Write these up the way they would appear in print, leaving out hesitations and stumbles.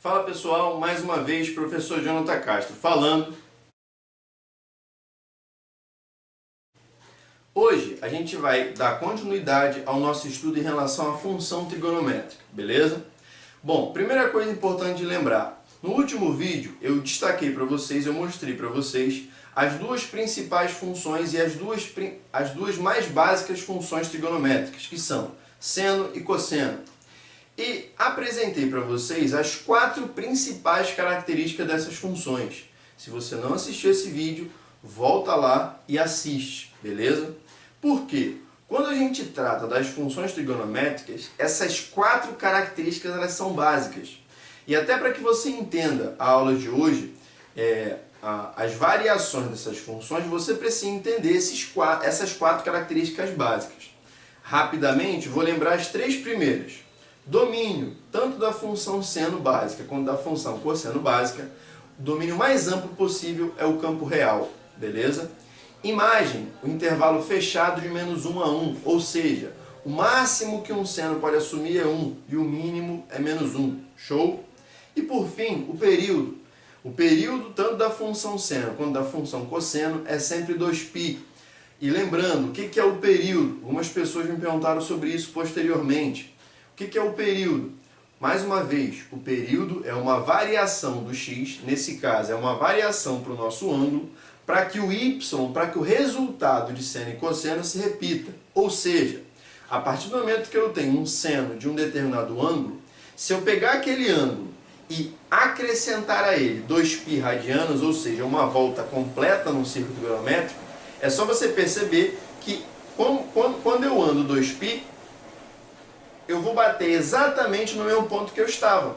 Fala pessoal, mais uma vez, professor Jonathan Castro falando. Hoje a gente vai dar continuidade ao nosso estudo em relação à função trigonométrica, beleza? Bom, primeira coisa importante de lembrar, no último vídeo eu destaquei para vocês, eu mostrei para vocês as duas principais funções e as duas mais básicas funções trigonométricas, que são seno e cosseno. E apresentei para vocês as 4 principais características dessas funções. Se você não assistiu esse vídeo, volta lá e assiste, beleza? Por quê? Quando a gente trata das funções trigonométricas, essas 4 características elas são básicas. E até para que você entenda a aula de hoje, as variações dessas funções, você precisa entender essas 4 características básicas. Rapidamente, vou lembrar as 3 primeiras. Domínio, tanto da função seno básica quanto da função cosseno básica. O domínio mais amplo possível é o campo real, beleza? Imagem, o intervalo fechado de -1 a 1, ou seja, o máximo que um seno pode assumir é 1 e o mínimo é -1, show? E por fim, o período. O período tanto da função seno quanto da função cosseno é sempre 2π. E lembrando, o que é o período? Algumas pessoas me perguntaram sobre isso posteriormente. O que é o período? Mais uma vez, o período é uma variação do x, nesse caso é uma variação para o nosso ângulo, para que o y, para que o resultado de seno e cosseno se repita. Ou seja, a partir do momento que eu tenho um seno de um determinado ângulo, se eu pegar aquele ângulo e acrescentar a ele 2π radianos, ou seja, uma volta completa num círculo trigonométrico, é só você perceber que quando eu ando 2π, eu vou bater exatamente no mesmo ponto que eu estava.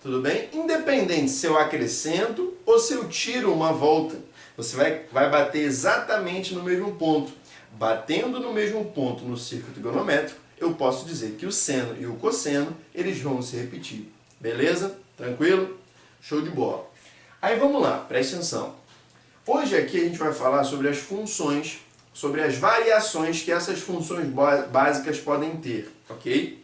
Tudo bem? Independente se eu acrescento ou se eu tiro uma volta, você vai bater exatamente no mesmo ponto. Batendo no mesmo ponto no círculo trigonométrico, eu posso dizer que o seno e o cosseno, eles vão se repetir. Beleza? Tranquilo? Show de bola. Aí vamos lá, preste atenção. Hoje aqui a gente vai falar sobre as funções, sobre as variações que essas funções básicas podem ter, ok?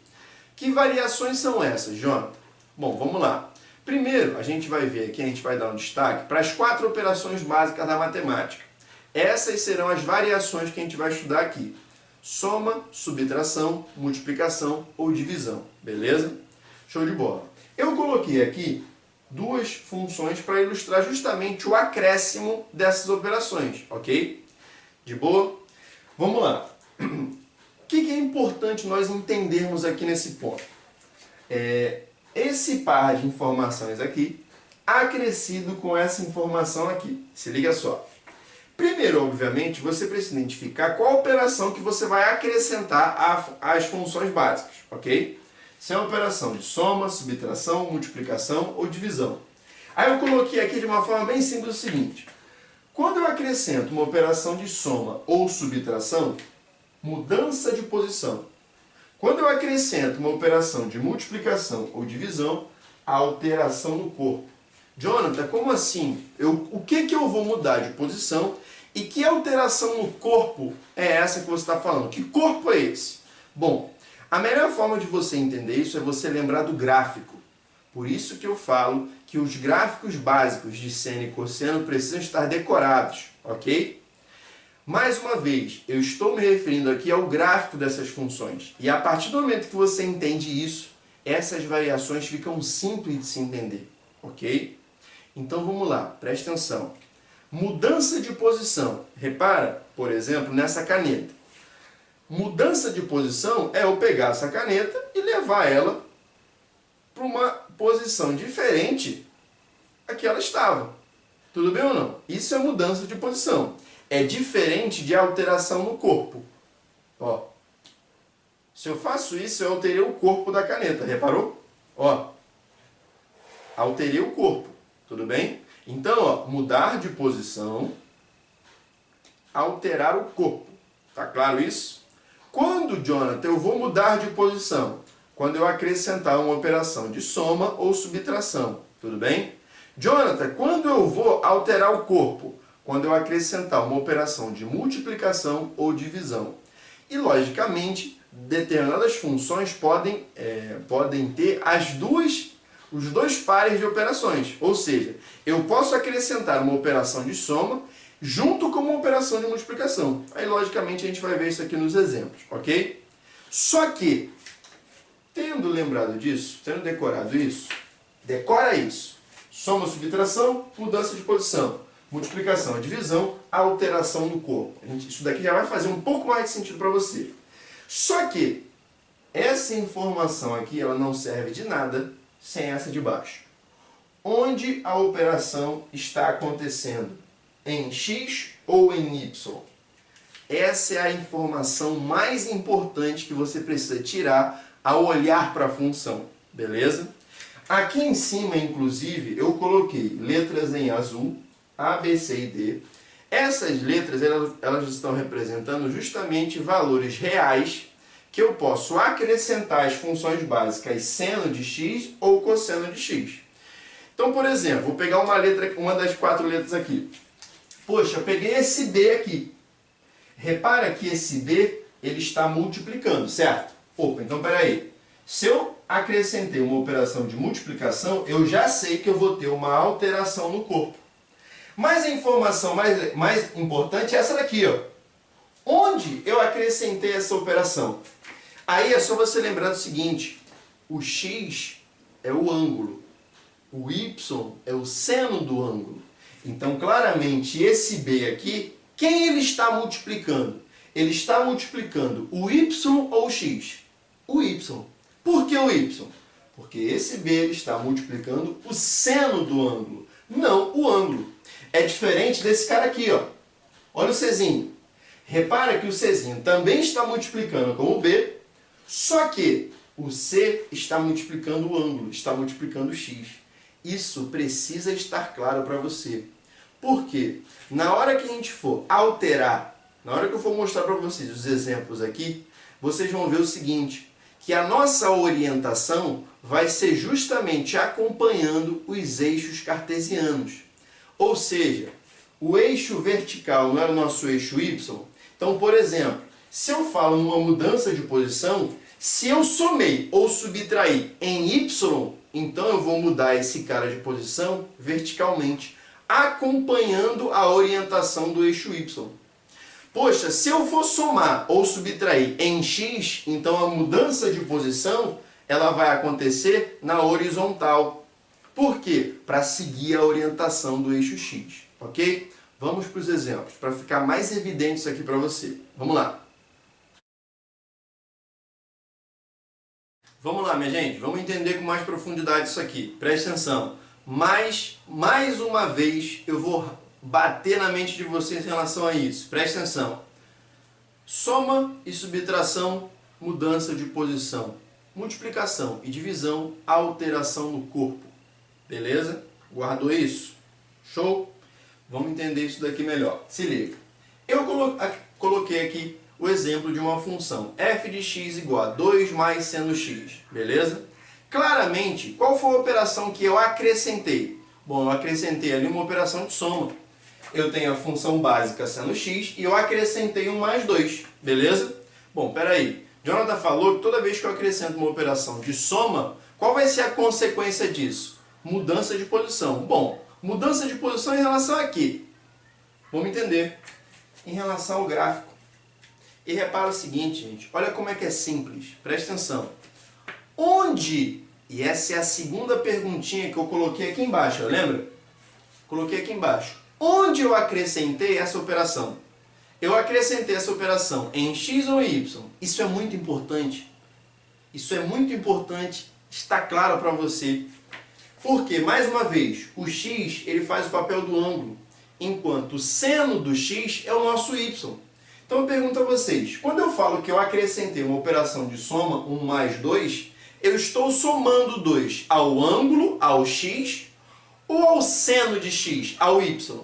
Que variações são essas, Jonathan? Bom, vamos lá. Primeiro, a gente vai ver aqui, a gente vai dar um destaque para as 4 operações básicas da matemática. Essas serão as variações que a gente vai estudar aqui. Soma, subtração, multiplicação ou divisão, beleza? Show de bola. Eu coloquei aqui 2 funções para ilustrar justamente o acréscimo dessas operações, ok? De boa? Vamos lá. O que é importante nós entendermos aqui nesse ponto? Esse par de informações aqui, acrescido com essa informação aqui. Se liga só. Primeiro, obviamente, você precisa identificar qual operação que você vai acrescentar às funções básicas, ok? Se é uma operação de soma, subtração, multiplicação ou divisão. Aí eu coloquei aqui de uma forma bem simples o seguinte. Quando eu acrescento uma operação de soma ou subtração, mudança de posição. Quando eu acrescento uma operação de multiplicação ou divisão, alteração no corpo. Jonathan, como assim? O que eu vou mudar de posição e que alteração no corpo é essa que você está falando? Que corpo é esse? Bom, a melhor forma de você entender isso é você lembrar do gráfico. Por isso que eu falo que os gráficos básicos de seno e cosseno precisam estar decorados, ok? Mais uma vez, eu estou me referindo aqui ao gráfico dessas funções. E a partir do momento que você entende isso, essas variações ficam simples de se entender, ok? Então vamos lá, preste atenção. Mudança de posição. Repara, por exemplo, nessa caneta. Mudança de posição é eu pegar essa caneta e levar ela para uma posição diferente da que ela estava. Tudo bem ou não? Isso é mudança de posição. É diferente de alteração no corpo. Ó. Se eu faço isso, eu alterei o corpo da caneta. Reparou? Ó. Alterei o corpo. Tudo bem? Então, ó, mudar de posição, alterar o corpo. Tá claro isso? Quando, Jonathan, eu vou mudar de posição? Quando eu acrescentar uma operação de soma ou subtração. Tudo bem? Jonathan, quando eu vou alterar o corpo? Quando eu acrescentar uma operação de multiplicação ou divisão. E, logicamente, determinadas funções podem ter as duas os dois pares de operações. Ou seja, eu posso acrescentar uma operação de soma junto com uma operação de multiplicação. Aí, logicamente, a gente vai ver isso aqui nos exemplos, ok? Só que, tendo lembrado disso, tendo decorado isso, decora isso. Soma, subtração, mudança de posição. Multiplicação, divisão, alteração do corpo. Isso daqui já vai fazer um pouco mais de sentido para você. Só que essa informação aqui ela não serve de nada sem essa de baixo. Onde a operação está acontecendo? Em x ou em y? Essa é a informação mais importante que você precisa tirar ao olhar para a função. Beleza? Aqui em cima, inclusive, eu coloquei letras em azul, A, B, C e D. Essas letras elas estão representando justamente valores reais que eu posso acrescentar às funções básicas seno de x ou cosseno de x. Então, por exemplo, vou pegar uma das 4 letras aqui. Poxa, eu peguei esse B aqui. Repara que esse B ele está multiplicando, certo? Opa, então peraí. Se eu acrescentei uma operação de multiplicação, eu já sei que eu vou ter uma alteração no corpo. Mas a informação mais importante é essa daqui, ó. Onde eu acrescentei essa operação? Aí é só você lembrar do seguinte, o x é o ângulo, o y é o seno do ângulo. Então, claramente, esse b aqui, quem ele está multiplicando? Ele está multiplicando o y ou o x? O y. Por que o y? Porque esse b ele está multiplicando o seno do ângulo, não o ângulo. É diferente desse cara aqui, ó. Olha o Czinho. Repara que o Czinho também está multiplicando com o b, só que o c está multiplicando o ângulo, está multiplicando o x. Isso precisa estar claro para você. Por quê? Na hora que a gente for alterar, na hora que eu for mostrar para vocês os exemplos aqui, vocês vão ver o seguinte, que a nossa orientação vai ser justamente acompanhando os eixos cartesianos. Ou seja, o eixo vertical não é o nosso eixo y. Então, por exemplo, se eu falo numa mudança de posição, se eu somei ou subtrair em y, então eu vou mudar esse cara de posição verticalmente, acompanhando a orientação do eixo y. Poxa, se eu for somar ou subtrair em x, então a mudança de posição ela vai acontecer na horizontal. Por quê? Para seguir a orientação do eixo x, ok? Vamos para os exemplos, para ficar mais evidente isso aqui para você. Vamos lá. Vamos lá, minha gente. Vamos entender com mais profundidade isso aqui. Presta atenção. Mais uma vez, eu vou bater na mente de vocês em relação a isso. Presta atenção. Soma e subtração, mudança de posição. Multiplicação e divisão, alteração no corpo. Beleza? Guardou isso? Show? Vamos entender isso daqui melhor. Se liga. Eu coloquei aqui o exemplo de uma função f de x igual a 2 mais seno x. Beleza? Claramente, qual foi a operação que eu acrescentei? Bom, eu acrescentei ali uma operação de soma. Eu tenho a função básica seno x e eu acrescentei um mais 2. Beleza? Bom, peraí. Jonathan falou que toda vez que eu acrescento uma operação de soma, qual vai ser a consequência disso? Mudança de posição. Bom, mudança de posição em relação a quê? Vamos entender. Em relação ao gráfico. E repara o seguinte, gente. Olha como é que é simples. Presta atenção. Onde, e essa é a segunda perguntinha que eu coloquei aqui embaixo, lembra? Coloquei aqui embaixo. Onde eu acrescentei essa operação? Eu acrescentei essa operação em x ou em y. Isso é muito importante. Isso é muito importante. Está claro para você. Porque, mais uma vez, o x ele faz o papel do ângulo, enquanto o seno do x é o nosso y. Então eu pergunto a vocês, quando eu falo que eu acrescentei uma operação de soma, 1 mais 2, eu estou somando 2 ao ângulo, ao x, ou ao seno de x, ao y?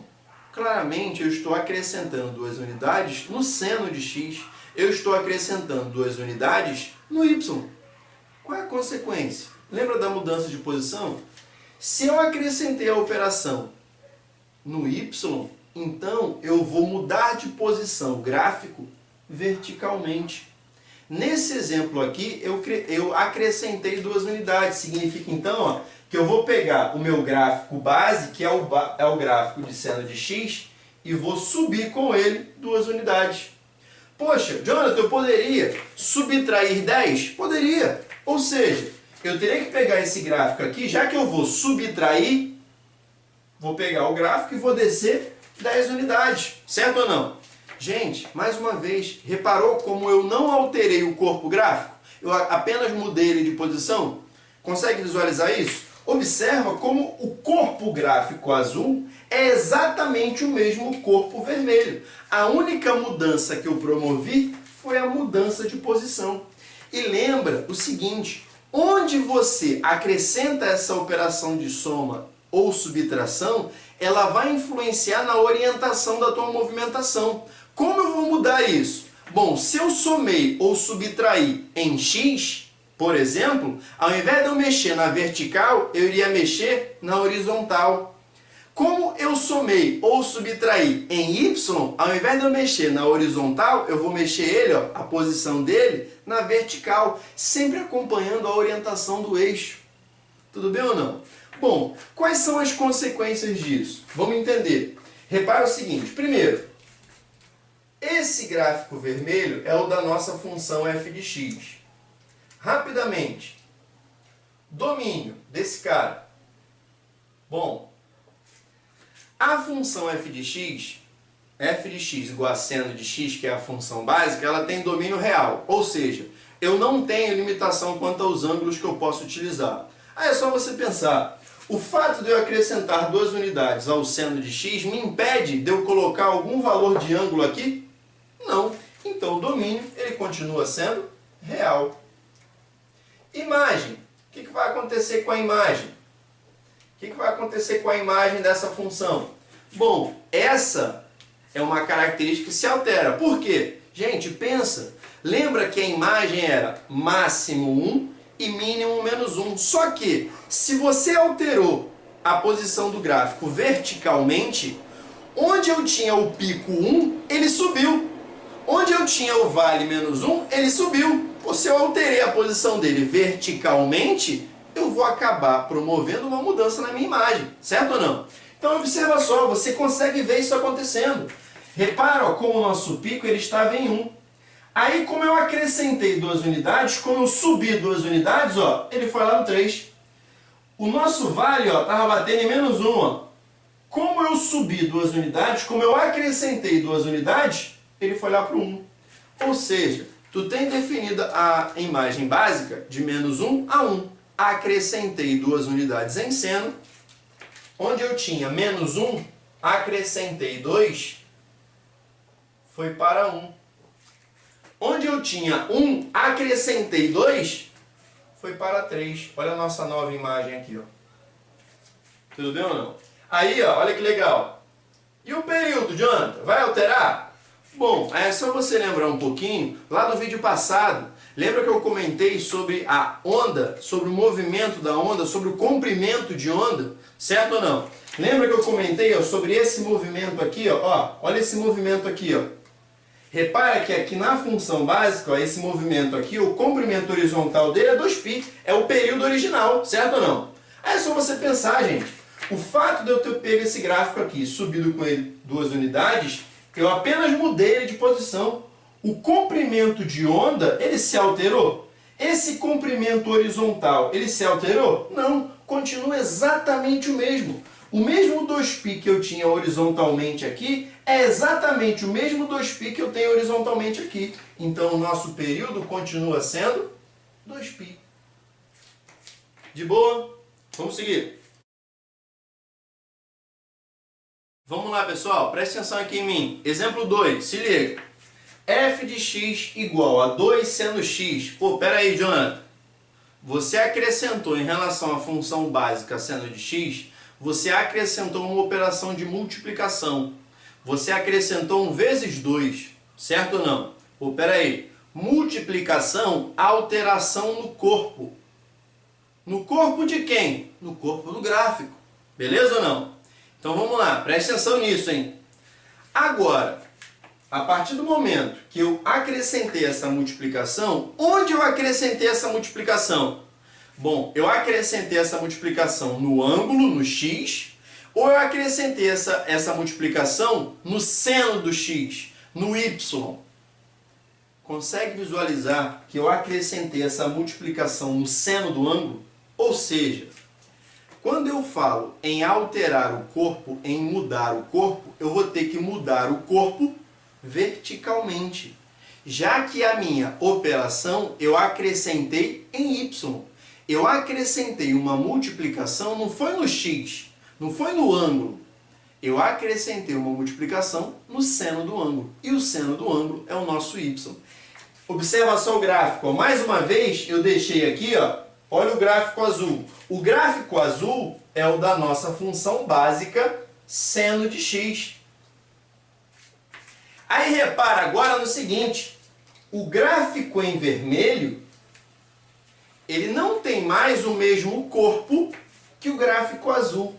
Claramente eu estou acrescentando 2 unidades no seno de x, eu estou acrescentando 2 unidades no y. Qual é a consequência? Lembra da mudança de posição? Se eu acrescentei a operação no y, então eu vou mudar de posição gráfico verticalmente. Nesse exemplo aqui, eu acrescentei 2 unidades. Significa então ó, que eu vou pegar o meu gráfico base, que é o gráfico de seno de x, e vou subir com ele 2 unidades. Poxa, Jonathan, eu poderia subtrair 10? Poderia. Ou seja, eu teria que pegar esse gráfico aqui, já que eu vou subtrair, vou pegar o gráfico e vou descer 10 unidades. Certo ou não? Gente, mais uma vez, reparou como eu não alterei o corpo gráfico? Eu apenas mudei ele de posição? Consegue visualizar isso? Observa como o corpo gráfico azul é exatamente o mesmo corpo vermelho. A única mudança que eu promovi foi a mudança de posição. E lembra o seguinte, onde você acrescenta essa operação de soma ou subtração, ela vai influenciar na orientação da tua movimentação. Como eu vou mudar isso? Bom, se eu somei ou subtrair em x, por exemplo, ao invés de eu mexer na vertical, eu iria mexer na horizontal. Como eu somei ou subtraí em y, ao invés de eu mexer na horizontal, eu vou mexer ele, ó, a posição dele, na vertical, sempre acompanhando a orientação do eixo. Tudo bem ou não? Bom, quais são as consequências disso? Vamos entender. Repara o seguinte, primeiro, esse gráfico vermelho é o da nossa função f de x. Rapidamente, domínio desse cara. Bom, a função f de x igual a seno de x, que é a função básica, ela tem domínio real. Ou seja, eu não tenho limitação quanto aos ângulos que eu posso utilizar. Aí é só você pensar, o fato de eu acrescentar 2 unidades ao seno de x me impede de eu colocar algum valor de ângulo aqui? Não. Então o domínio ele continua sendo real. Imagem. O que vai acontecer com a imagem? O que vai acontecer com a imagem dessa função? Bom, essa é uma característica que se altera. Por quê? Gente, pensa. Lembra que a imagem era máximo 1 e mínimo menos 1. Só que, se você alterou a posição do gráfico verticalmente, onde eu tinha o pico 1, ele subiu. Onde eu tinha o vale menos 1, ele subiu. Se eu alterei a posição dele verticalmente, eu vou acabar promovendo uma mudança na minha imagem. Certo ou não? Então observa só, você consegue ver isso acontecendo. Repara ó, como o nosso pico ele estava em 1. Aí como eu acrescentei 2 unidades, como eu subi 2 unidades, ó, ele foi lá no 3. O nosso vale estava batendo em menos 1. Ó. Como eu subi 2 unidades, como eu acrescentei 2 unidades, ele foi lá para o 1. Ou seja, tu tem definida a imagem básica de menos 1 a 1. Acrescentei 2 unidades em seno. Onde eu tinha menos 1, acrescentei 2, foi para 1. Onde eu tinha 1, acrescentei 2, foi para 3. Olha a nossa nova imagem aqui. Ó. Tudo bem ou não? Aí, ó, olha que legal. E o período, Jonathan? Vai alterar? Bom, é só você lembrar um pouquinho, lá do vídeo passado, lembra que eu comentei sobre a onda, sobre o movimento da onda, sobre o comprimento de onda, certo ou não? Lembra que eu comentei ó, sobre esse movimento aqui, ó, olha esse movimento aqui, ó. Repara que aqui na função básica, ó, esse movimento aqui, o comprimento horizontal dele é 2π, é o período original, certo ou não? Aí é só você pensar, gente, o fato de eu ter pego esse gráfico aqui, subido com ele 2 unidades, eu apenas mudei ele de posição. O comprimento de onda, ele se alterou? Esse comprimento horizontal, ele se alterou? Não, continua exatamente o mesmo. O mesmo 2π que eu tinha horizontalmente aqui, é exatamente o mesmo 2π que eu tenho horizontalmente aqui. Então o nosso período continua sendo 2π. De boa? Vamos seguir. Vamos lá, pessoal, presta atenção aqui em mim. Exemplo 2, se liga. f de x igual a 2 seno x. Pô, pera aí, Jonathan. Você acrescentou em relação à função básica seno de x, você acrescentou uma operação de multiplicação. Você acrescentou 1 vezes 2, certo ou não? Pô, pera aí. Multiplicação, alteração no corpo. No corpo de quem? No corpo do gráfico. Beleza ou não? Então vamos lá, preste atenção nisso, hein? Agora, a partir do momento que eu acrescentei essa multiplicação, onde eu acrescentei essa multiplicação? Bom, eu acrescentei essa multiplicação no ângulo, no x, ou eu acrescentei essa multiplicação no seno do x, no y. Consegue visualizar que eu acrescentei essa multiplicação no seno do ângulo? Ou seja, quando eu falo em alterar o corpo, em mudar o corpo, eu vou ter que mudar o corpo verticalmente. Já que a minha operação eu acrescentei em y. Eu acrescentei uma multiplicação, não foi no x, não foi no ângulo. Eu acrescentei uma multiplicação no seno do ângulo. E o seno do ângulo é o nosso y. Observa só o gráfico. Mais uma vez, eu deixei aqui, ó, olha o gráfico azul. O gráfico azul é o da nossa função básica seno de x. Aí repara agora no seguinte, o gráfico em vermelho, ele não tem mais o mesmo corpo que o gráfico azul.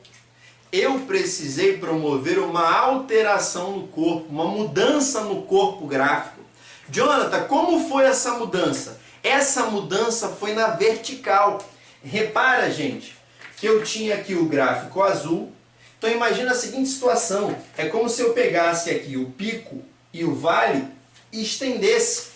Eu precisei promover uma alteração no corpo, uma mudança no corpo gráfico. Jonathan, como foi essa mudança? Essa mudança foi na vertical. Repara, gente, que eu tinha aqui o gráfico azul. Então imagina a seguinte situação. É como se eu pegasse aqui o pico e o vale e estendesse.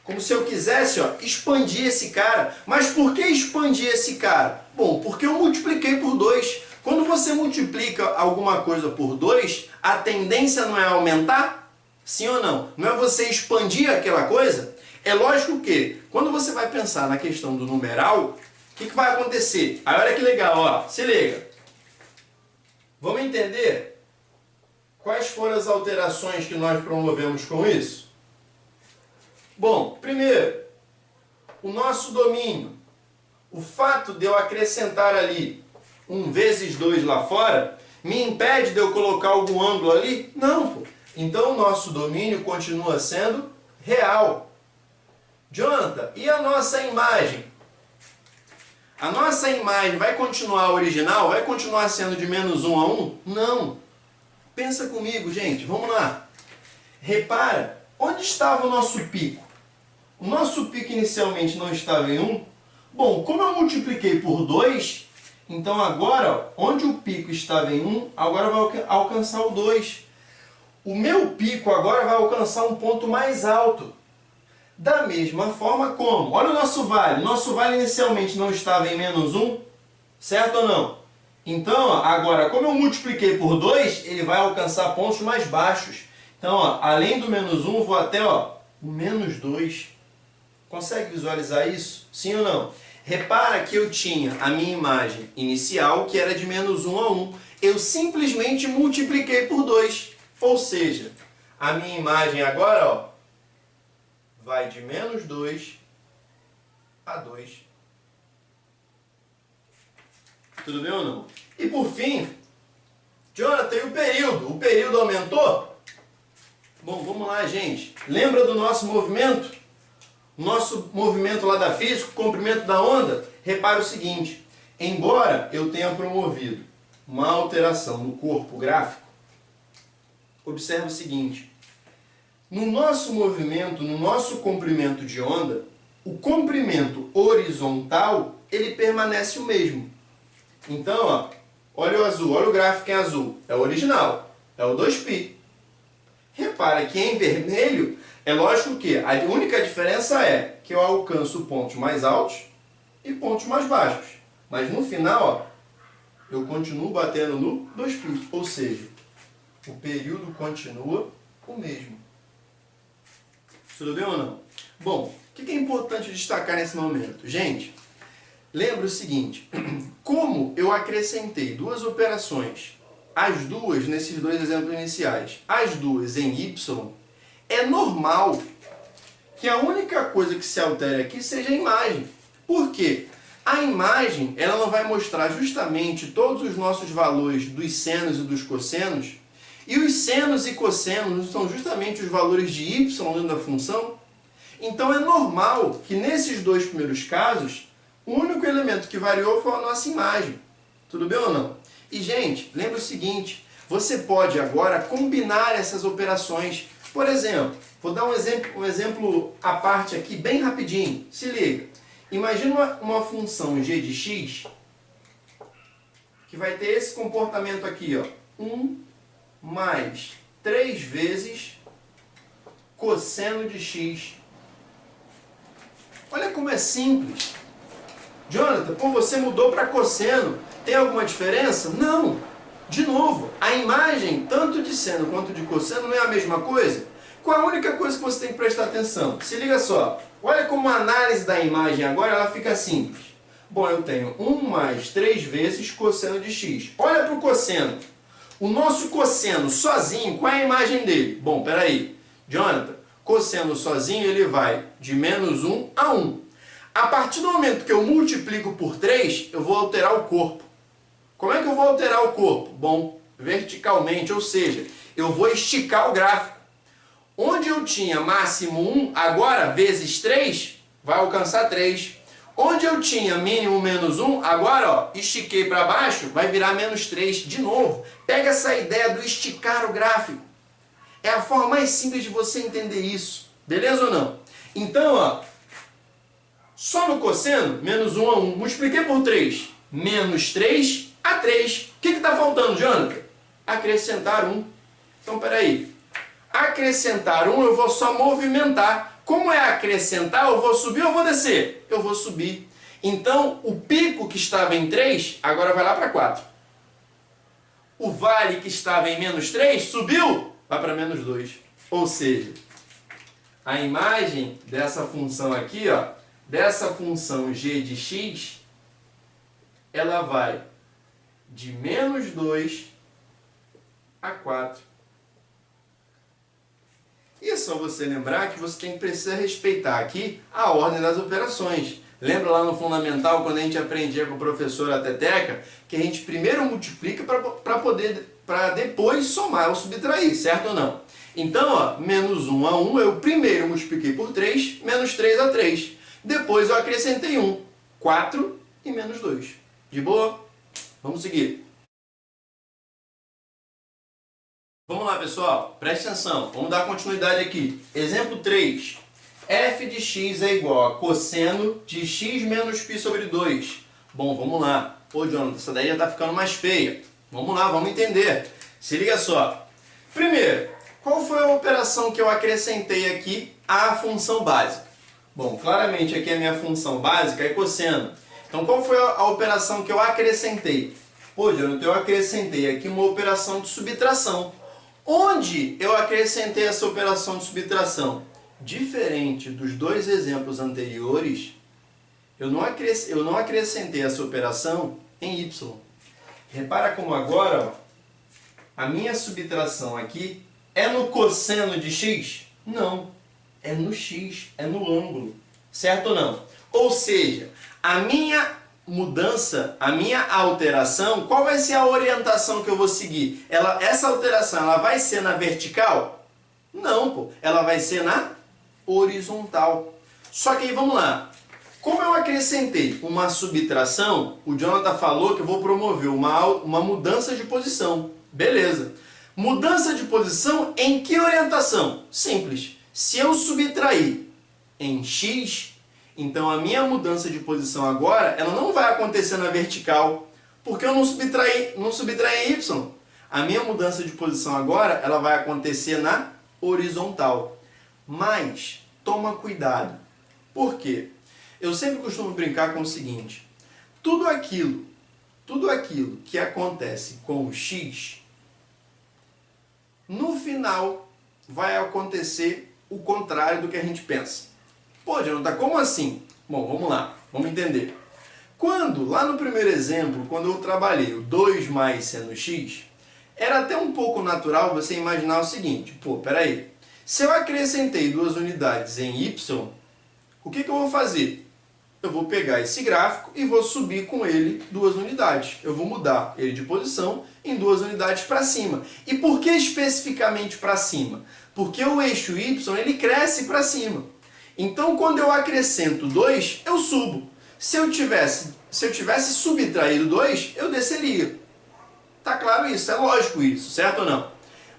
Como se eu quisesse, ó, expandir esse cara. Mas por que expandir esse cara? Bom, porque eu multipliquei por 2. Quando você multiplica alguma coisa por 2, a tendência não é aumentar? Sim ou não? Não é você expandir aquela coisa? É lógico que, quando você vai pensar na questão do numeral, o que vai acontecer? Aí olha que legal, ó, se liga. Vamos entender quais foram as alterações que nós promovemos com isso? Bom, primeiro, o nosso domínio. O fato de eu acrescentar ali 1 vezes 2 lá fora, me impede de eu colocar algum ângulo ali? Não, pô. Então o nosso domínio continua sendo real. Jonathan, e a nossa imagem? A nossa imagem vai continuar original? Vai continuar sendo de menos 1 a 1? Não. Pensa comigo, gente. Vamos lá. Repara, onde estava o nosso pico? O nosso pico inicialmente não estava em 1. Bom, como eu multipliquei por 2, então agora, ó, onde o pico estava em 1, agora vai alcançar o 2. O meu pico agora vai alcançar um ponto mais alto. Da mesma forma como? Olha o nosso vale. O nosso vale inicialmente não estava em menos 1, certo ou não? Então, ó, agora, como eu multipliquei por 2, ele vai alcançar pontos mais baixos. Então, ó, além do menos 1, eu vou até ó, o menos 2. Consegue visualizar isso? Sim ou não? Repara que eu tinha a minha imagem inicial, que era de menos 1 a 1. Eu simplesmente multipliquei por 2. Ou seja, a minha imagem agora ó, vai de menos 2 a 2. Tudo bem ou não? E por fim, Jonathan, e o período? O período aumentou? Bom, vamos lá, gente. Lembra do nosso movimento? Nosso movimento lá da física, o comprimento da onda? Repara o seguinte, embora eu tenha promovido uma alteração no corpo gráfico, observe o seguinte, no nosso movimento, no nosso comprimento de onda, o comprimento horizontal, ele permanece o mesmo. Então, ó, olha o azul, olha o gráfico em azul, é o original, é o 2π. Repara que em vermelho, é lógico que a única diferença é que eu alcanço pontos mais altos e pontos mais baixos. Mas no final, ó, eu continuo batendo no 2π, ou seja, o período continua o mesmo. Tudo bem ou não? Bom, o que é importante destacar nesse momento? Gente, lembra o seguinte, como eu acrescentei duas operações, as duas nesses dois exemplos iniciais, as duas em y, é normal que a única coisa que se altere aqui seja a imagem. Por quê? A imagem ela não vai mostrar justamente todos os nossos valores dos senos e dos cossenos, e os senos e cossenos são justamente os valores de y dentro da função. Então é normal que nesses dois primeiros casos, o único elemento que variou foi a nossa imagem. Tudo bem ou não? E, gente, lembra o seguinte, você pode agora combinar essas operações. Por exemplo, vou dar um exemplo à parte aqui bem rapidinho. Se liga. Imagina uma função g de x que vai ter esse comportamento aqui, ó. 1 mais 3 vezes cosseno de x. Olha como é simples. Jonathan, pô, você mudou para cosseno. Tem alguma diferença? Não. De novo, a imagem, tanto de seno quanto de cosseno, não é a mesma coisa? Qual é a única coisa que você tem que prestar atenção? Se liga só. Olha como a análise da imagem agora ela fica simples. Bom, eu tenho 1 mais 3 vezes cosseno de x. Olha para o cosseno. O nosso cosseno sozinho, qual é a imagem dele? Bom, peraí. Jonathan, cosseno sozinho ele vai de menos 1 a 1. A partir do momento que eu multiplico por 3, eu vou alterar o corpo. Como é que eu vou alterar o corpo? Bom, verticalmente, ou seja, eu vou esticar o gráfico. Onde eu tinha máximo 1, agora vezes 3, vai alcançar 3. Onde eu tinha mínimo menos 1, agora ó, estiquei para baixo, vai virar menos 3. De novo, pega essa ideia do esticar o gráfico. É a forma mais simples de você entender isso. Beleza ou não? Então, ó, só no cosseno, menos 1 a 1. Multipliquei por 3. Menos 3 a 3. O que está faltando, Jonathan? Acrescentar 1. Então, peraí. Acrescentar 1, eu vou só movimentar. Como é acrescentar, eu vou subir ou vou descer? Eu vou subir. Então, o pico que estava em 3, agora vai lá para 4. O vale que estava em menos 3, subiu, vai para menos 2. Ou seja, a imagem dessa função aqui, ó, dessa função g de x, ela vai de menos 2 a 4. E é só você lembrar que você precisa respeitar aqui a ordem das operações. Lembra lá no fundamental, quando a gente aprendia com o professor a teteca, que a gente primeiro multiplica para depois somar ou subtrair, certo ou não? Então, ó, menos 1 a 1, eu primeiro multipliquei por 3, menos 3 a 3. Depois eu acrescentei 1, 4 e menos 2. De boa? Vamos seguir. Vamos lá, pessoal, preste atenção, vamos dar continuidade aqui. Exemplo 3. F de x é igual a cosseno de x menos π sobre 2. Bom, vamos lá. Pô, Jonathan, essa daí já está ficando mais feia. Vamos lá, vamos entender. Se liga só. Primeiro, qual foi a operação que eu acrescentei aqui à função básica? Bom, claramente aqui a minha função básica é cosseno. Então, qual foi a operação que eu acrescentei? Pô, Jonathan, eu acrescentei aqui uma operação de subtração. Onde eu acrescentei essa operação de subtração? Diferente dos dois exemplos anteriores, eu não acrescentei essa operação em y. Repara como agora, ó, a minha subtração aqui é no cosseno de x? Não, é no x, é no ângulo. Certo ou não? Ou seja, a minha mudança, a minha alteração, qual vai ser a orientação que eu vou seguir? Essa alteração, ela vai ser na vertical? Não, pô. Ela vai ser na horizontal. Só que aí, vamos lá. Como eu acrescentei uma subtração, o Jonathan falou que eu vou promover uma mudança de posição. Beleza. Mudança de posição em que orientação? Simples. Se eu subtrair em x, então a minha mudança de posição agora, ela não vai acontecer na vertical, porque eu não subtraí em y. A minha mudança de posição agora, ela vai acontecer na horizontal. Mas, toma cuidado. Por quê? Eu sempre costumo brincar com o seguinte, tudo aquilo que acontece com o x, no final vai acontecer o contrário do que a gente pensa. Pô, Jonathan, como assim? Bom, vamos lá, vamos entender. Lá no primeiro exemplo, quando eu trabalhei o 2 mais seno x, era até um pouco natural você imaginar o seguinte, pô, peraí, se eu acrescentei 2 unidades em y, o que eu vou fazer? Eu vou pegar esse gráfico e vou subir com ele 2 unidades. Eu vou mudar ele de posição em 2 unidades para cima. E por que especificamente para cima? Porque o eixo y ele cresce para cima. Então, quando eu acrescento 2, eu subo. Se eu tivesse subtraído 2, eu desceria. Tá claro isso? É lógico isso, certo ou não?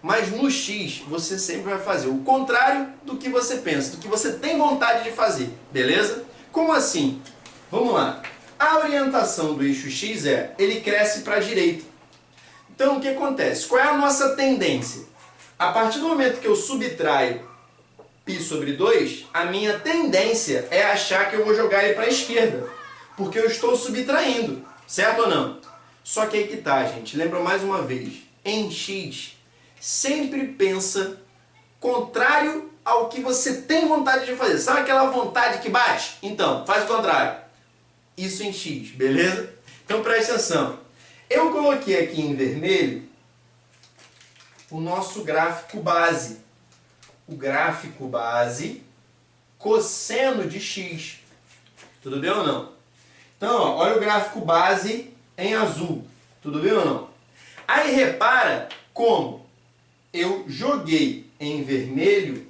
Mas no x, você sempre vai fazer o contrário do que você pensa, do que você tem vontade de fazer, beleza? Como assim? Vamos lá. A orientação do eixo x ele cresce para a direita. Então, o que acontece? Qual é a nossa tendência? A partir do momento que eu subtraio π sobre 2, a minha tendência é achar que eu vou jogar ele para a esquerda, porque eu estou subtraindo, certo ou não? Só que aí que tá, gente. Lembra mais uma vez, em x, sempre pensa contrário ao que você tem vontade de fazer. Sabe aquela vontade que bate? Então, faz o contrário. Isso em x, beleza? Então preste atenção. Eu coloquei aqui em vermelho o nosso gráfico base. O gráfico base cosseno de x. Tudo bem ou não? Então, ó, olha o gráfico base em azul. Tudo bem ou não? Aí repara como eu joguei em vermelho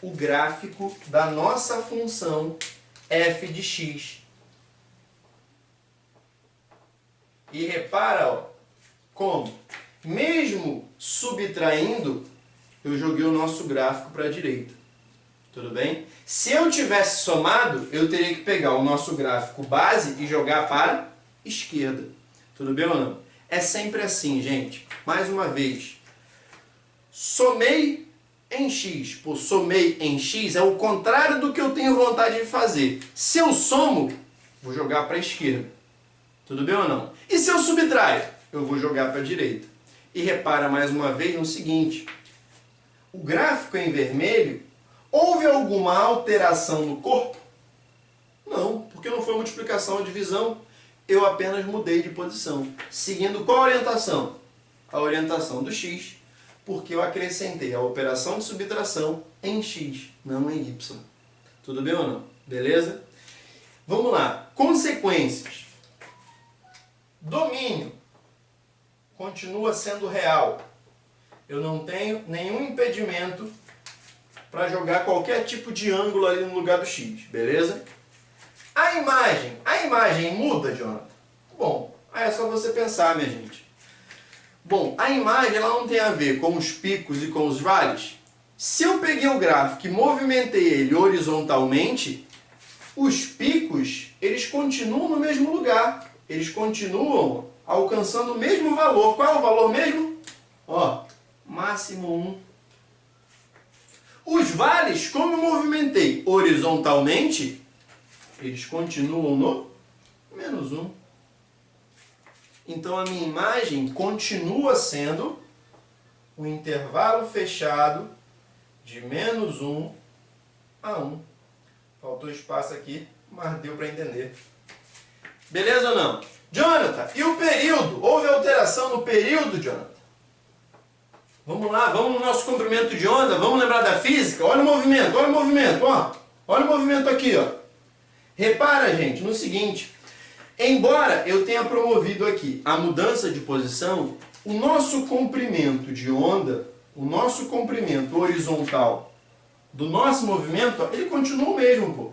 o gráfico da nossa função f de x. E repara, ó, como, mesmo subtraindo, eu joguei o nosso gráfico para a direita. Tudo bem? Se eu tivesse somado, eu teria que pegar o nosso gráfico base e jogar para a esquerda. Tudo bem ou não? É sempre assim, gente. Mais uma vez. Somei em x. Pô, somei em x é o contrário do que eu tenho vontade de fazer. Se eu somo, vou jogar para a esquerda. Tudo bem ou não? E se eu subtraio? Eu vou jogar para a direita. E repara mais uma vez no seguinte. O gráfico em vermelho, houve alguma alteração no corpo? Não, porque não foi multiplicação ou divisão. Eu apenas mudei de posição. Seguindo qual orientação? A orientação do x, porque eu acrescentei a operação de subtração em x, não em y. Tudo bem ou não? Beleza? Vamos lá. Consequências. Domínio continua sendo real. Eu não tenho nenhum impedimento para jogar qualquer tipo de ângulo ali no lugar do x, beleza? A imagem muda, Jonathan? Bom, aí é só você pensar, minha gente. Bom, a imagem ela não tem a ver com os picos e com os vales. Se eu peguei o gráfico e movimentei ele horizontalmente, os picos, eles continuam no mesmo lugar. Eles continuam alcançando o mesmo valor. Qual é o valor mesmo? Ó, máximo 1. Os vales, como eu movimentei horizontalmente, eles continuam no menos 1. Então a minha imagem continua sendo um intervalo fechado de menos 1 a 1. Faltou espaço aqui, mas deu para entender. Beleza ou não? Jonathan, e o período? Houve alteração no período, Jonathan? Vamos lá, vamos no nosso comprimento de onda, vamos lembrar da física? Olha o movimento, ó. Olha o movimento aqui, ó. Repara, gente, no seguinte. Embora eu tenha promovido aqui a mudança de posição, o nosso comprimento de onda, o nosso comprimento horizontal do nosso movimento, ó, ele continua o mesmo, pô.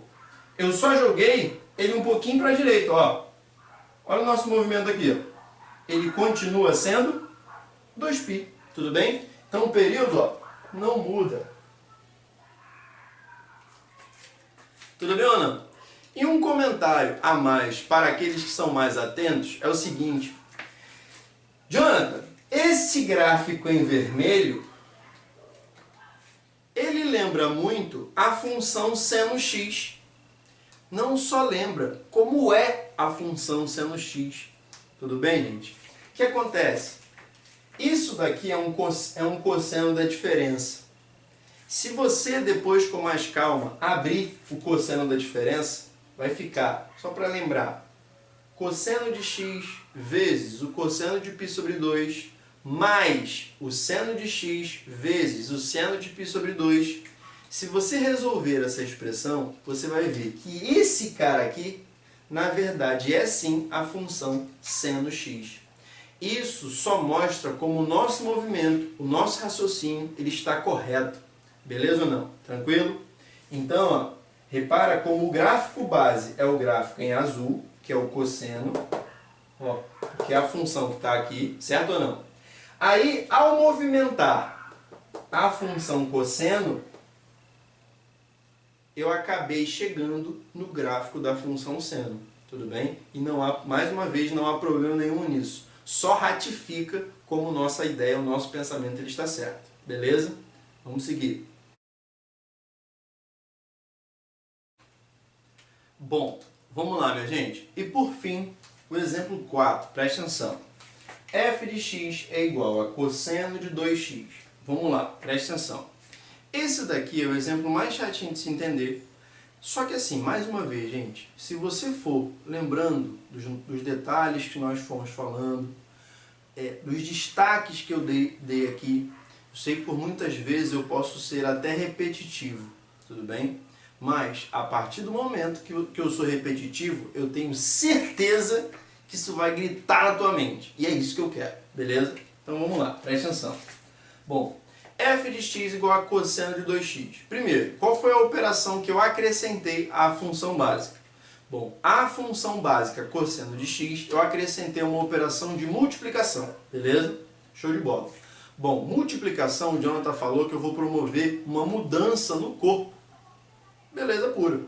Eu só joguei ele um pouquinho para a direita, ó. Olha o nosso movimento aqui, ó. Ele continua sendo 2π, tudo bem? Então o período, ó, não muda. Tudo bem ou não? E um comentário a mais para aqueles que são mais atentos é o seguinte. Jonathan, esse gráfico em vermelho, ele lembra muito a função seno x. Não só lembra, como é a função seno x. Tudo bem, gente? O que acontece? Isso daqui é um cosseno da diferença. Se você depois, com mais calma, abrir o cosseno da diferença, vai ficar, só para lembrar, cosseno de x vezes o cosseno de π sobre 2 mais o seno de x vezes o seno de π sobre 2. Se você resolver essa expressão, você vai ver que esse cara aqui, na verdade, é sim a função seno x. Isso só mostra como o nosso movimento, o nosso raciocínio, ele está correto. Beleza ou não? Tranquilo? Então, ó, repara como o gráfico base é o gráfico em azul, que é o cosseno, ó, que é a função que está aqui, certo ou não? Aí, ao movimentar a função cosseno, eu acabei chegando no gráfico da função seno. tudo bem? E não há, mais uma vez, não há problema nenhum nisso. Só ratifica como nossa ideia, o nosso pensamento ele está certo. Beleza? Vamos seguir. Bom, vamos lá, minha gente. E por fim, o exemplo 4, presta atenção. f de x é igual a cosseno de 2x. Vamos lá, presta atenção. Esse daqui é o exemplo mais chatinho de se entender. Só que assim, mais uma vez, gente, se você for lembrando dos detalhes que nós fomos falando, dos destaques que eu dei aqui, eu sei que por muitas vezes eu posso ser até repetitivo, tudo bem? Mas a partir do momento que eu sou repetitivo, eu tenho certeza que isso vai gritar na tua mente. E é isso que eu quero, beleza? Então vamos lá, presta atenção. Bom, f de x igual a cosseno de 2x. Primeiro, qual foi a operação que eu acrescentei à função básica? Bom, a função básica cosseno de x, eu acrescentei uma operação de multiplicação, beleza? Show de bola. Bom, multiplicação, o Jonathan falou que eu vou promover uma mudança no corpo. Beleza pura.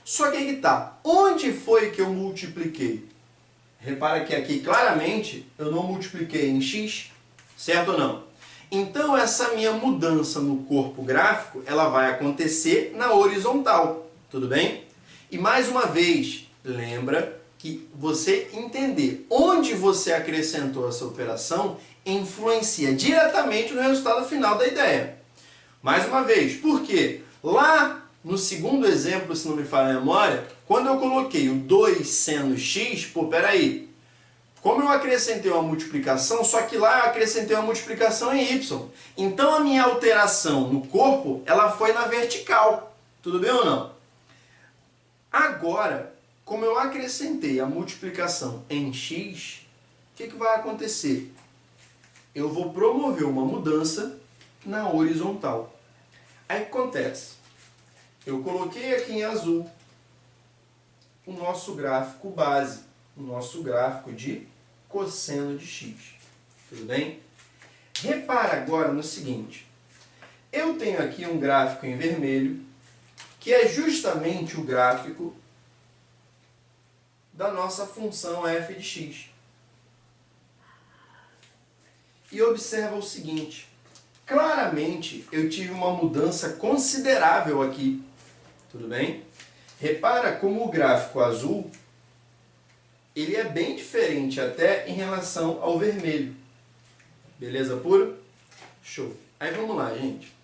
Só que aí que tá. Onde foi que eu multipliquei? Repara que aqui claramente eu não multipliquei em x, certo ou não? Então essa minha mudança no corpo gráfico, ela vai acontecer na horizontal, tudo bem? E mais uma vez, lembra que você entender onde você acrescentou essa operação influencia diretamente no resultado final da ideia. Mais uma vez, por quê? Lá no segundo exemplo, se não me falha a memória, quando eu coloquei o 2 seno x, pô, peraí, como eu acrescentei uma multiplicação, só que lá eu acrescentei uma multiplicação em y. Então a minha alteração no corpo, ela foi na vertical. Tudo bem ou não? Agora, como eu acrescentei a multiplicação em x, o que vai acontecer? Eu vou promover uma mudança na horizontal. Aí o que acontece? Eu coloquei aqui em azul o nosso gráfico base, o nosso gráfico de cosseno de x. Tudo bem? Repara agora no seguinte. Eu tenho aqui um gráfico em vermelho, que é justamente o gráfico da nossa função f de x. E observa o seguinte. Claramente, eu tive uma mudança considerável aqui. Tudo bem? Repara como o gráfico azul, ele é bem diferente até em relação ao vermelho. Beleza pura? Show. Aí vamos lá, gente.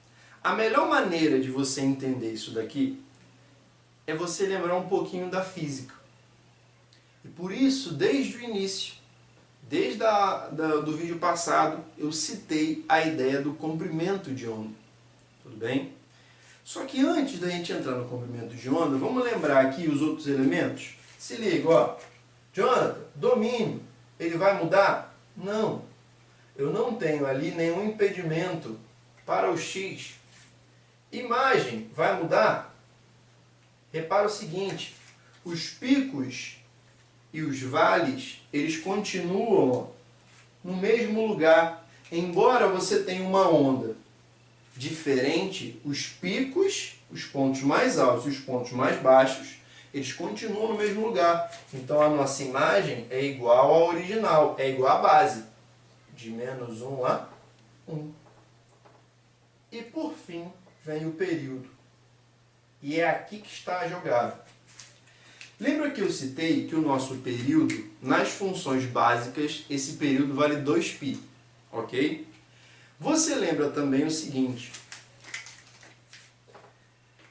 A melhor maneira de você entender isso daqui é você lembrar um pouquinho da física. E por isso, desde o início, desde do vídeo passado, eu citei a ideia do comprimento de onda. Tudo bem? Só que antes da gente entrar no comprimento de onda, vamos lembrar aqui os outros elementos? Se liga, ó. Jonathan, domínio, ele vai mudar? Não. Eu não tenho ali nenhum impedimento para o x. Imagem, vai mudar? Repara o seguinte, os picos e os vales, eles continuam no mesmo lugar. Embora você tenha uma onda diferente, os picos, os pontos mais altos e os pontos mais baixos, eles continuam no mesmo lugar. Então a nossa imagem é igual à original, é igual à base. De menos 1 a 1. E por fim, vem o período. E é aqui que está a jogada. Lembra que eu citei que o nosso período, nas funções básicas, esse período vale 2π, ok? Você lembra também o seguinte,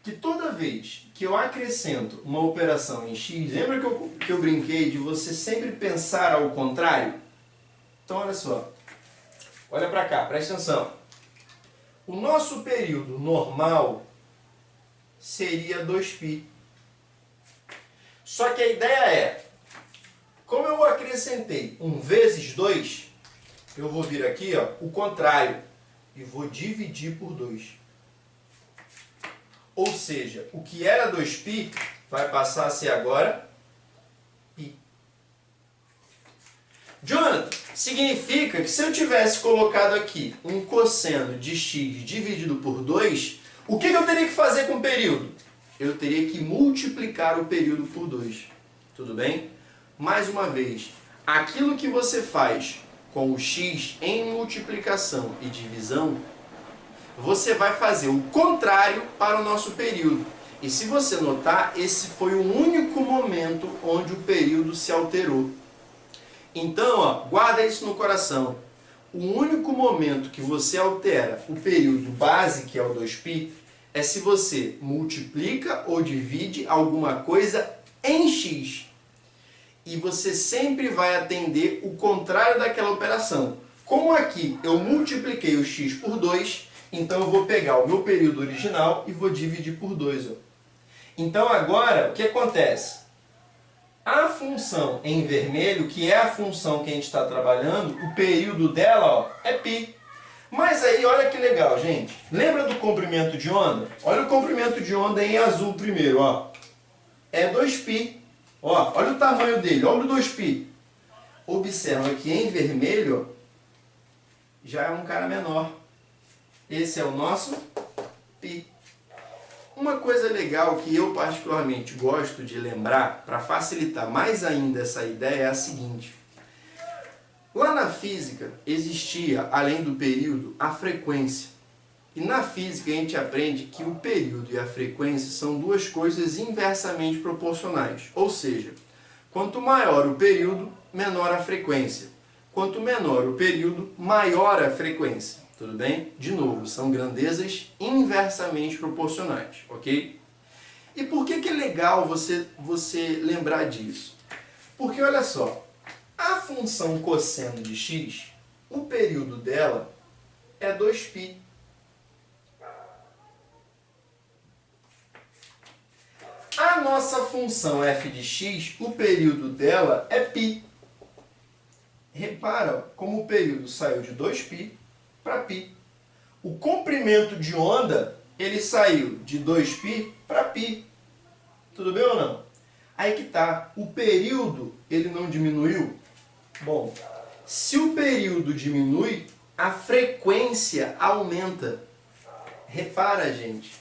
que toda vez que eu acrescento uma operação em x, lembra que eu brinquei de você sempre pensar ao contrário? Então olha só, olha para cá, presta atenção. O nosso período normal seria 2π. Só que a ideia é, como eu acrescentei 1 vezes 2, eu vou vir aqui, ó, o contrário, e vou dividir por 2. Ou seja, o que era 2π vai passar a ser agora π. Jonathan, significa que se eu tivesse colocado aqui um cosseno de x dividido por 2, o que eu teria que fazer com o período? Eu teria que multiplicar o período por 2. Tudo bem? mais uma vez, aquilo que você faz com o x em multiplicação e divisão, você vai fazer o contrário para o nosso período. E se você notar, esse foi o único momento onde o período se alterou. Então, ó, guarda isso no coração. O único momento que você altera o período base, que é o 2π, é se você multiplica ou divide alguma coisa em x. E você sempre vai atender o contrário daquela operação. Como aqui eu multipliquei o x por 2, então eu vou pegar o meu período original e vou dividir por 2. Ó. Então agora, o que acontece? A função em vermelho, que é a função que a gente está trabalhando, o período dela ó, é π. Mas aí, olha que legal, gente. Lembra do comprimento de onda? Olha o comprimento de onda em azul primeiro. Ó. É 2π. Ó, olha o tamanho dele, olha o 2π. Observa que em vermelho ó, já é um cara menor. Esse é o nosso π. Uma coisa legal que eu particularmente gosto de lembrar, para facilitar mais ainda essa ideia, é a seguinte. Lá na física existia, além do período, a frequência. E na física a gente aprende que o período e a frequência são duas coisas inversamente proporcionais. Ou seja, quanto maior o período, menor a frequência. Quanto menor o período, maior a frequência. Tudo bem? De novo, são grandezas inversamente proporcionais, ok? E por que é legal você lembrar disso? Porque olha só, a função cosseno de x, o período dela é 2π. A nossa função f de x, o período dela é π. Repara como o período saiu de 2π para π. O comprimento de onda, ele saiu de 2π para π. Tudo bem ou não? Aí que tá. O período, ele não diminuiu? Bom, se o período diminui, a frequência aumenta. Repara, gente,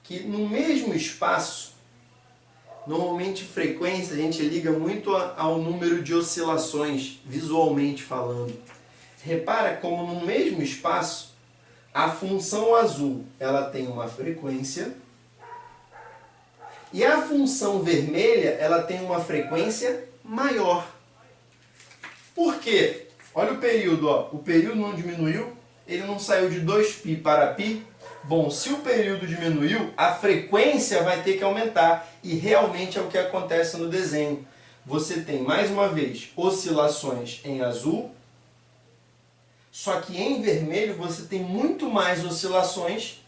que no mesmo espaço, normalmente frequência a gente liga muito ao número de oscilações, visualmente falando. Repara como no mesmo espaço, a função azul ela tem uma frequência e a função vermelha ela tem uma frequência maior. Por quê? Olha o período, ó. O período não diminuiu, ele não saiu de 2π para π. Bom, se o período diminuiu, a frequência vai ter que aumentar. E realmente é o que acontece no desenho. Você tem, mais uma vez, oscilações em azul. Só que em vermelho você tem muito mais oscilações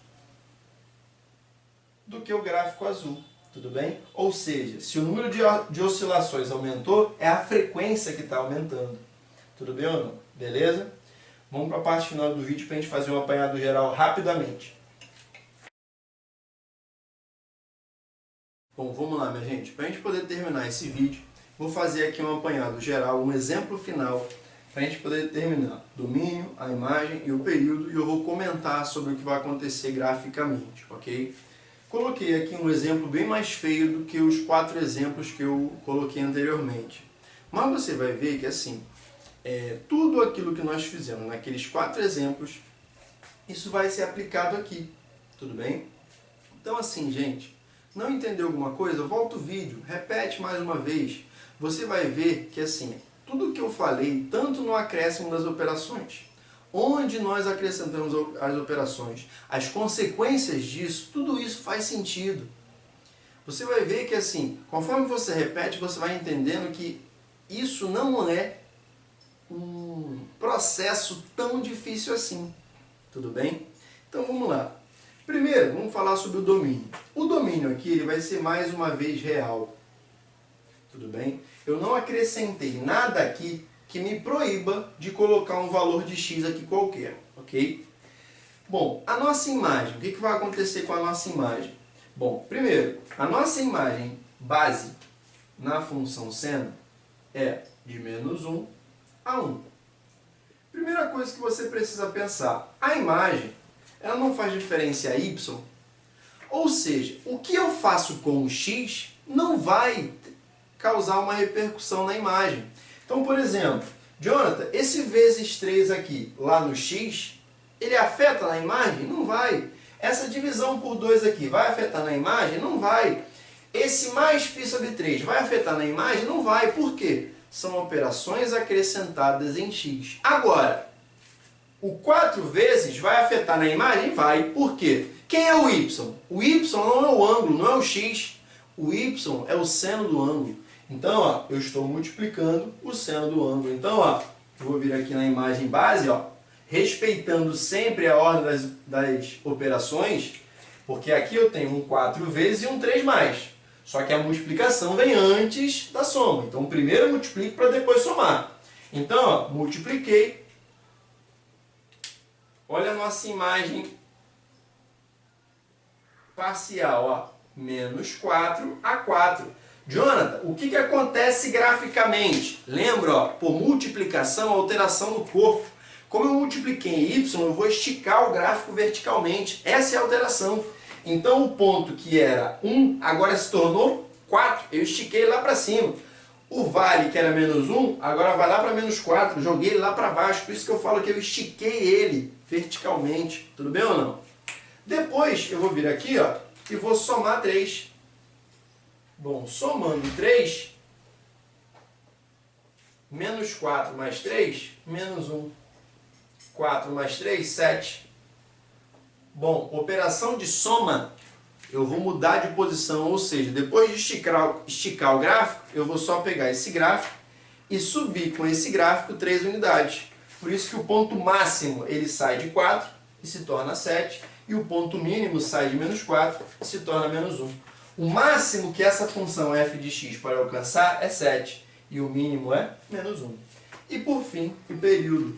do que o gráfico azul. Tudo bem? Ou seja, se o número de oscilações aumentou, é a frequência que está aumentando. Tudo bem ou não? Beleza? Vamos para a parte final do vídeo para a gente fazer um apanhado geral rapidamente. Bom, vamos lá, minha gente. Para a gente poder terminar esse vídeo, vou fazer aqui um apanhado geral, um exemplo final, para a gente poder terminar domínio, a imagem e o período, e eu vou comentar sobre o que vai acontecer graficamente, ok? Coloquei aqui um exemplo bem mais feio do que os 4 exemplos que eu coloquei anteriormente. Mas você vai ver que assim, tudo aquilo que nós fizemos naqueles 4 exemplos, isso vai ser aplicado aqui, tudo bem? Então assim, gente, não entendeu alguma coisa? Volta o vídeo, repete mais uma vez. Você vai ver que assim, tudo que eu falei, tanto no acréscimo das operações, onde nós acrescentamos as operações, as consequências disso, tudo isso faz sentido. Você vai ver que assim, conforme você repete, você vai entendendo que isso não é um processo tão difícil assim. Tudo bem? Então vamos lá. Primeiro, vamos falar sobre o domínio. O domínio aqui ele vai ser mais uma vez real. Tudo bem? Eu não acrescentei nada aqui que me proíba de colocar um valor de x aqui qualquer, ok? Bom, a nossa imagem, o que vai acontecer com a nossa imagem? Bom, primeiro, a nossa imagem base na função seno é de -1 a 1. Primeira coisa que você precisa pensar, a imagem, ela não faz diferença a y, ou seja, o que eu faço com o x não vai causar uma repercussão na imagem. Então, por exemplo, Jonathan, esse vezes 3 aqui, lá no x, ele afeta na imagem? Não vai. Essa divisão por 2 aqui vai afetar na imagem? Não vai. Esse mais π sobre 3 vai afetar na imagem? Não vai. Por quê? São operações acrescentadas em x. Agora, o 4 vezes vai afetar na imagem? Vai. Por quê? Quem é o y? O y não é o ângulo, não é o x. O y é o seno do ângulo. Então, ó, eu estou multiplicando o seno do ângulo. Então, ó, eu vou vir aqui na imagem base, ó, respeitando sempre a ordem das operações, porque aqui eu tenho um 4 vezes e um 3 mais. Só que a multiplicação vem antes da soma. Então, primeiro eu multiplico para depois somar. Então, ó, multipliquei. Olha a nossa imagem parcial, ó, menos 4 a 4. Jonathan, o que acontece graficamente? Lembra, ó, por multiplicação, alteração no corpo. Como eu multipliquei em y, eu vou esticar o gráfico verticalmente. Essa é a alteração. Então, o ponto que era 1, agora se tornou 4. Eu estiquei lá para cima. O vale, que era menos 1, agora vai lá para menos 4. Joguei ele lá para baixo. Por isso que eu falo que eu estiquei ele verticalmente. Tudo bem ou não? Depois, eu vou vir aqui, ó, e vou somar 3. Bom, somando 3, menos 4 mais 3, menos 1. 4 mais 3, 7. Bom, operação de soma, eu vou mudar de posição, ou seja, depois de esticar o gráfico, eu vou só pegar esse gráfico e subir com esse gráfico 3 unidades. Por isso que o ponto máximo ele sai de 4 e se torna 7, e o ponto mínimo sai de menos 4 e se torna menos 1. O máximo que essa função f de x pode alcançar é 7, e o mínimo é menos 1. E por fim, o período.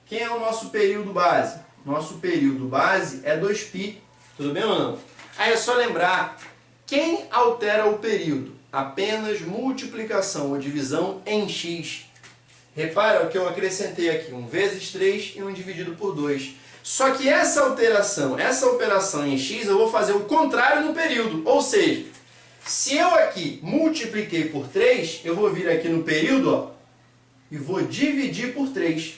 Quem é o nosso período base? Nosso período base é 2π. Tudo bem ou não? Aí é só lembrar, quem altera o período? Apenas multiplicação ou divisão em x. Repara que eu acrescentei aqui 1 vezes 3 e 1 dividido por 2. Só que essa alteração, essa operação em x, eu vou fazer o contrário no período. Ou seja, se eu aqui multipliquei por 3, eu vou vir aqui no período, ó, e vou dividir por 3.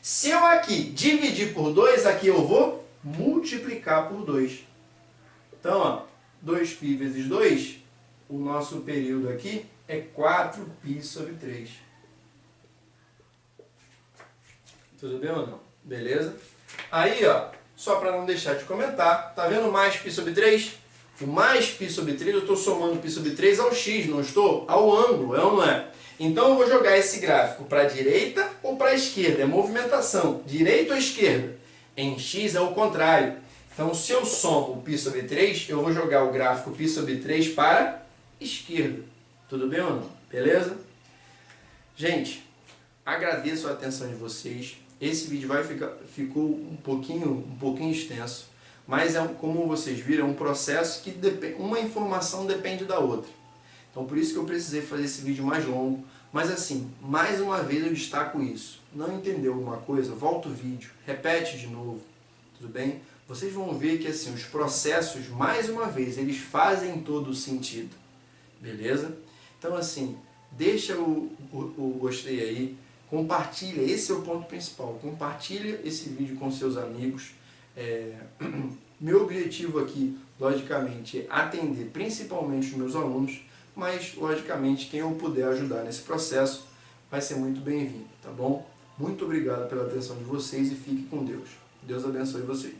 Se eu aqui dividir por 2, aqui eu vou multiplicar por 2. Então, ó, 2π vezes 2, o nosso período aqui é 4π sobre 3. Tudo bem ou não? Beleza? Aí, ó, só para não deixar de comentar, tá vendo mais π sobre 3? O mais π sobre 3, eu estou somando π sobre 3 ao x, não estou? Ao ângulo, é ou não é? Então eu vou jogar esse gráfico para a direita ou para a esquerda, é movimentação, direita ou esquerda? Em x é o contrário. Então se eu somo π sobre 3, eu vou jogar o gráfico π sobre 3 para a esquerda. Tudo bem ou não? Beleza? Gente, agradeço a atenção de vocês. Esse vídeo ficou um pouquinho extenso, mas como vocês viram, é um processo que uma informação depende da outra. Então por isso que eu precisei fazer esse vídeo mais longo. Mas assim, mais uma vez eu destaco isso. Não entendeu alguma coisa? Volta o vídeo, repete de novo. Tudo bem? Vocês vão ver que assim, os processos, mais uma vez, eles fazem todo o sentido. Beleza? Então assim, deixa o gostei aí. Compartilha, esse é o ponto principal. Compartilha esse vídeo com seus amigos. Meu objetivo aqui, logicamente, é atender principalmente os meus alunos, mas, logicamente, quem eu puder ajudar nesse processo vai ser muito bem-vindo, tá bom? Muito obrigado pela atenção de vocês e fique com Deus. Deus abençoe vocês.